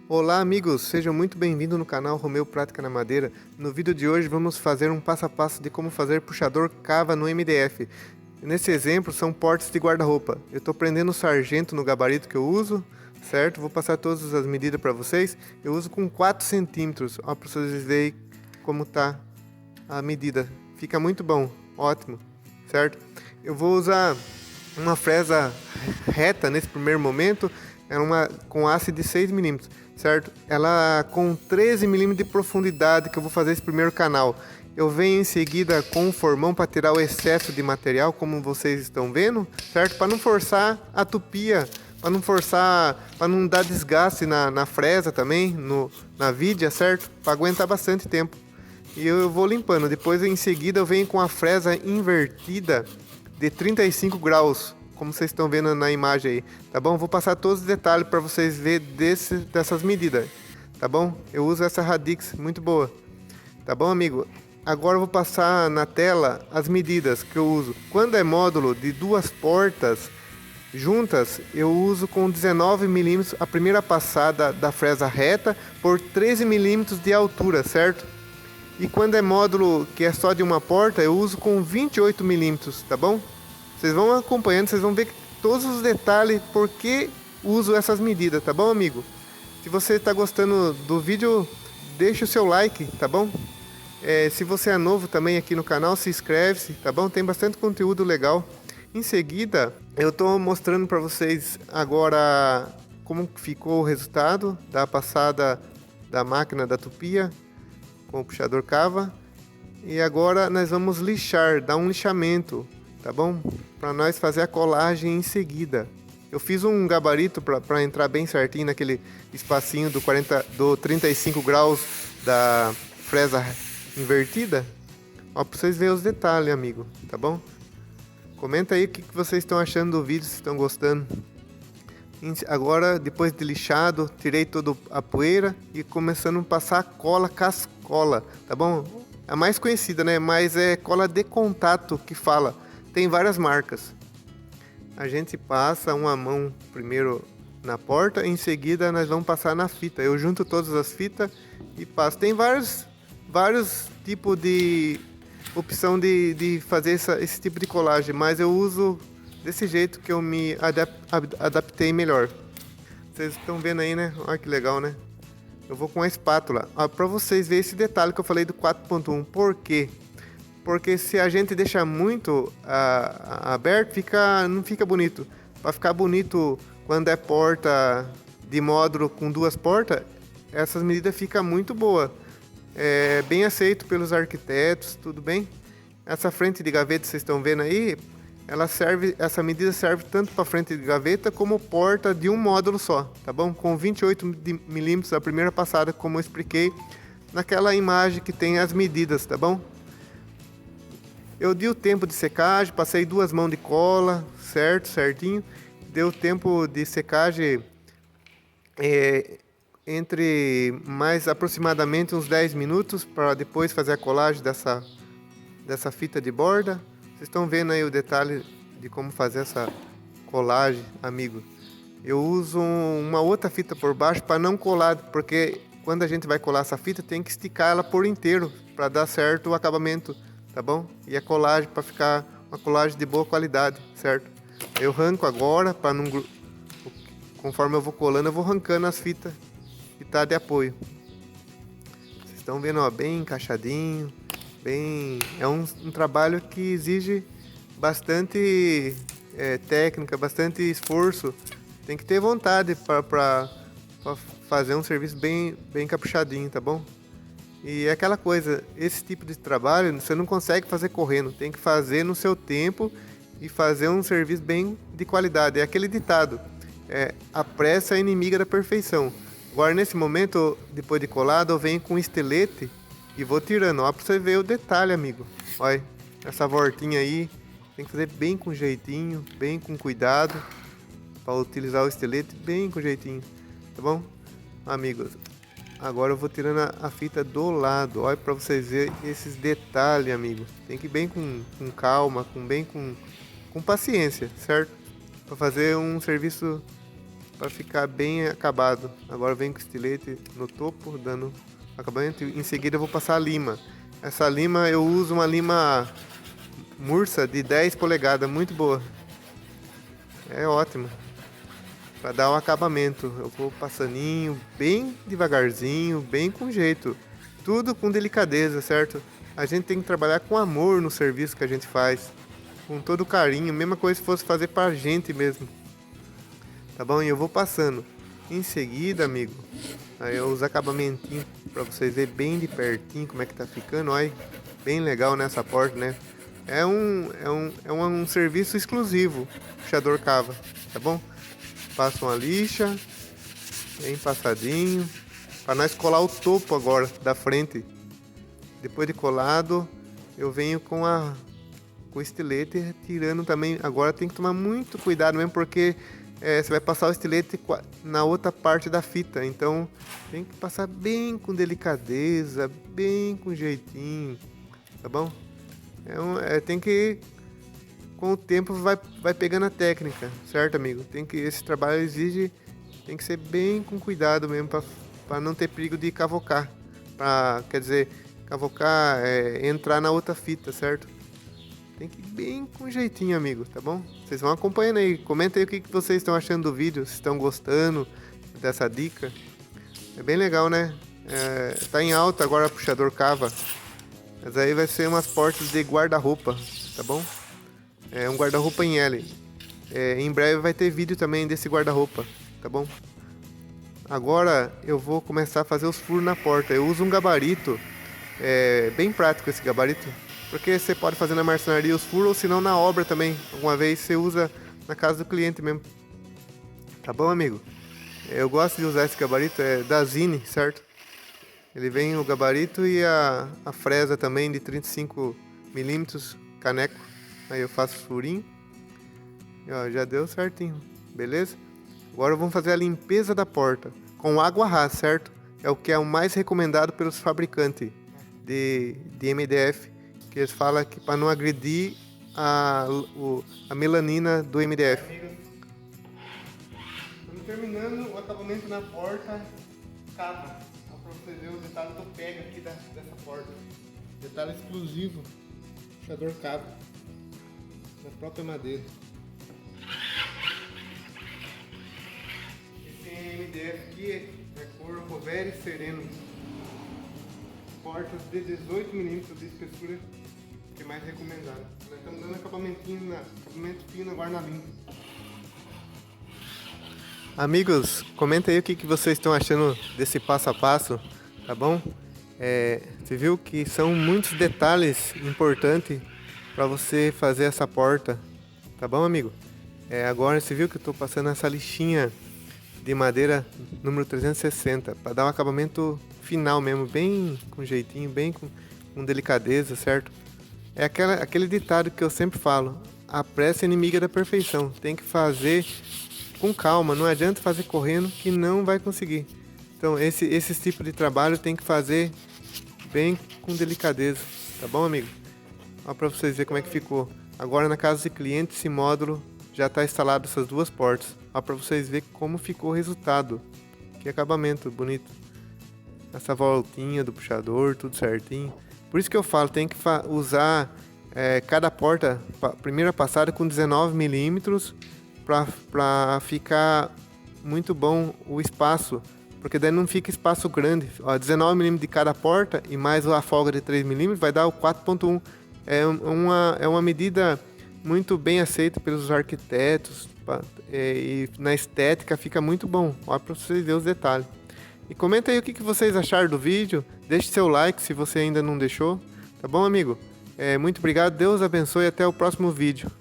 Olá amigos, sejam muito bem-vindos no canal Romeu Prática na Madeira. No vídeo de hoje vamos fazer um passo a passo de como fazer puxador cava no MDF. Nesse exemplo são portas de guarda-roupa. Eu estou prendendo o sargento no gabarito que eu uso, certo? Vou passar todas as medidas para vocês. Eu uso com 4 centímetros, ó, para vocês verem como tá a medida. Fica muito bom, ótimo, certo? Eu vou usar uma fresa reta nesse primeiro momento, é uma com haste de 6 milímetros, certo? Ela com 13 milímetros de profundidade que eu vou fazer esse primeiro canal. Eu venho em seguida com o formão para tirar o excesso de material, como vocês estão vendo, certo? Para não forçar a tupia, para não forçar, para não dar desgaste na fresa também, na vidia, certo? Para aguentar bastante tempo. E eu vou limpando. Depois em seguida eu venho com a fresa invertida de 35 graus, como vocês estão vendo na imagem aí, tá bom? Vou passar todos os detalhes para vocês verem dessas medidas, tá bom? Eu uso essa Radix, muito boa, tá bom, amigo? Agora eu vou passar na tela as medidas que eu uso. Quando é módulo de 2 portas juntas, eu uso com 19 milímetros a primeira passada da fresa reta por 13 milímetros de altura, certo? E quando é módulo que é só de uma porta, eu uso com 28 milímetros, tá bom? Vocês vão acompanhando, vocês vão ver todos os detalhes por que uso essas medidas, tá bom, amigo? Se você está gostando do vídeo, deixa o seu like, tá bom? Se você é novo também aqui no canal, se inscreve-se, tá bom? Tem bastante conteúdo legal. Em seguida, eu estou mostrando para vocês agora como ficou o resultado da passada da máquina da tupia com o puxador cava. E agora nós vamos lixar, dar um lixamento, tá bom? Para nós fazer a colagem em seguida. Eu fiz um gabarito para entrar bem certinho naquele espacinho do 35 graus da fresa invertida. Ó, para vocês verem os detalhes, amigo, tá bom? Comenta aí o que vocês estão achando do vídeo, se estão gostando. Agora, depois de lixado, tirei toda a poeira e começando a passar a cola cascola, tá bom? A mais conhecida, né? Mas é cola de contato que fala. Tem várias marcas. A gente passa uma mão primeiro na porta, em seguida nós vamos passar na fita. Eu junto todas as fitas e passo. Tem vários tipos de opção de fazer esse tipo de colagem, mas eu uso desse jeito que eu me adaptei melhor. Vocês estão vendo aí, né? Olha que legal, né? Eu vou com a espátula. Para vocês verem esse detalhe que eu falei do 4.1. Por quê? Porque se a gente deixar muito aberto, não fica bonito. Para ficar bonito quando é porta de módulo com 2 portas, essas medidas ficam muito boa. É bem aceito pelos arquitetos, tudo bem? Essa frente de gaveta que vocês estão vendo aí, essa medida serve tanto para frente de gaveta como porta de um módulo só, tá bom? Com 28 milímetros a primeira passada, como eu expliquei naquela imagem que tem as medidas, tá bom? Eu dei o tempo de secagem, passei 2 mãos de cola, certinho. Deu tempo de secagem entre mais aproximadamente uns 10 minutos para depois fazer a colagem dessa fita de borda. Vocês estão vendo aí o detalhe de como fazer essa colagem, amigo. Eu uso uma outra fita por baixo para não colar, porque quando a gente vai colar essa fita tem que esticar ela por inteiro para dar certo o acabamento, tá bom? E a colagem para ficar uma colagem de boa qualidade, certo? Eu arranco agora para não, conforme eu vou colando, eu vou arrancando as fitas que tá de apoio. Vocês estão vendo, ó, bem encaixadinho, é um trabalho que exige bastante técnica, bastante esforço. Tem que ter vontade para fazer um serviço bem caprichadinho, tá bom? E é aquela coisa, esse tipo de trabalho você não consegue fazer correndo, tem que fazer no seu tempo e fazer um serviço bem de qualidade. É aquele ditado, a pressa é inimiga da perfeição. Agora nesse momento, depois de colado, eu venho com um estilete e vou tirando, ó, pra você ver o detalhe, amigo. Olha, essa voltinha aí, tem que fazer bem com jeitinho, bem com cuidado, para utilizar o estilete bem com jeitinho, tá bom? Amigos, agora eu vou tirando a fita do lado, olha para vocês verem esses detalhes, amigo. Tem que ir bem com calma, com paciência, certo? Para fazer um serviço para ficar bem acabado. Agora vem com o estilete no topo, dando acabamento. Em seguida eu vou passar a lima. Essa lima eu uso uma lima Mursa de 10 polegadas, muito boa. É ótimo para dar o acabamento. Eu vou passaninho, bem devagarzinho, bem com jeito. Tudo com delicadeza, certo? A gente tem que trabalhar com amor no serviço que a gente faz. Com todo carinho, mesma coisa se fosse fazer pra gente mesmo. Tá bom? E eu vou passando. Em seguida, amigo, aí eu uso acabamentinho pra vocês verem bem de pertinho como é que tá ficando. Olha, bem legal nessa porta, né? É um serviço exclusivo, puxador cava, tá bom? Passa uma lixa, bem passadinho, para nós colar o topo agora da frente. Depois de colado, eu venho com o estilete tirando também. Agora tem que tomar muito cuidado mesmo, porque você vai passar o estilete na outra parte da fita. Então tem que passar bem com delicadeza, bem com jeitinho, tá bom? Tem que, com o tempo vai pegando a técnica, certo, amigo? Esse trabalho exige, tem que ser bem com cuidado mesmo, para não ter perigo de cavocar. Quer dizer, cavocar entrar na outra fita, certo? Tem que ir bem com jeitinho, amigo, tá bom? Vocês vão acompanhando aí, comenta aí o que vocês estão achando do vídeo, se estão gostando dessa dica. É bem legal, né? Tá em alta agora puxador cava. Mas aí vai ser umas portas de guarda-roupa, tá bom? É um guarda-roupa em L. Em breve vai ter vídeo também desse guarda-roupa, tá bom? Agora eu vou começar a fazer os furos na porta. Eu uso um gabarito, bem prático esse gabarito, porque você pode fazer na marcenaria os furos, ou se não na obra também. Alguma vez você usa na casa do cliente mesmo. Tá bom, amigo? Eu gosto de usar esse gabarito, é da Zine, certo? Ele vem o gabarito e a fresa também de 35 milímetros, caneco. Aí eu faço furinho. E, ó, já deu certinho, beleza? Agora vamos fazer a limpeza da porta com água rasa, certo? É o que é o mais recomendado pelos fabricantes de MDF, que eles falam que para não agredir a melanina do MDF. Estamos terminando o acabamento na porta cava. Para vocês verem o detalhe do pega aqui dessa porta. Detalhe exclusivo, puxador cava, da própria madeira. Esse MDF aqui é cor Rovere Sereno. Portas de 18 milímetros de espessura, que é mais recomendado. Nós estamos dando acabamento fino agora na linha. Amigos, comenta aí o que vocês estão achando desse passo a passo, tá bom? Você viu que são muitos detalhes importantes para você fazer essa porta, tá bom, amigo? Agora você viu que eu estou passando essa lixinha de madeira número 360 para dar um acabamento final mesmo, bem com jeitinho, bem com delicadeza, certo? É aquele ditado que eu sempre falo: a pressa é inimiga da perfeição. Tem que fazer com calma, não adianta fazer correndo que não vai conseguir. Então esse tipo de trabalho tem que fazer bem com delicadeza, tá bom, amigo? Olha para vocês verem como é que ficou. Agora na casa de cliente esse módulo já está instalado, essas duas portas. Olha para vocês verem como ficou o resultado. Que acabamento bonito. Essa voltinha do puxador, tudo certinho. Por isso que eu falo, tem que usar cada porta, primeira passada com 19 milímetros, para ficar muito bom o espaço, porque daí não fica espaço grande. 19 mm de cada porta e mais a folga de 3 mm vai dar o 4.1. É uma medida muito bem aceita pelos arquitetos, e na estética fica muito bom. Olha para vocês verem os detalhes. E comenta aí o que vocês acharam do vídeo, deixe seu like se você ainda não deixou, tá bom, amigo? Muito obrigado, Deus abençoe e até o próximo vídeo.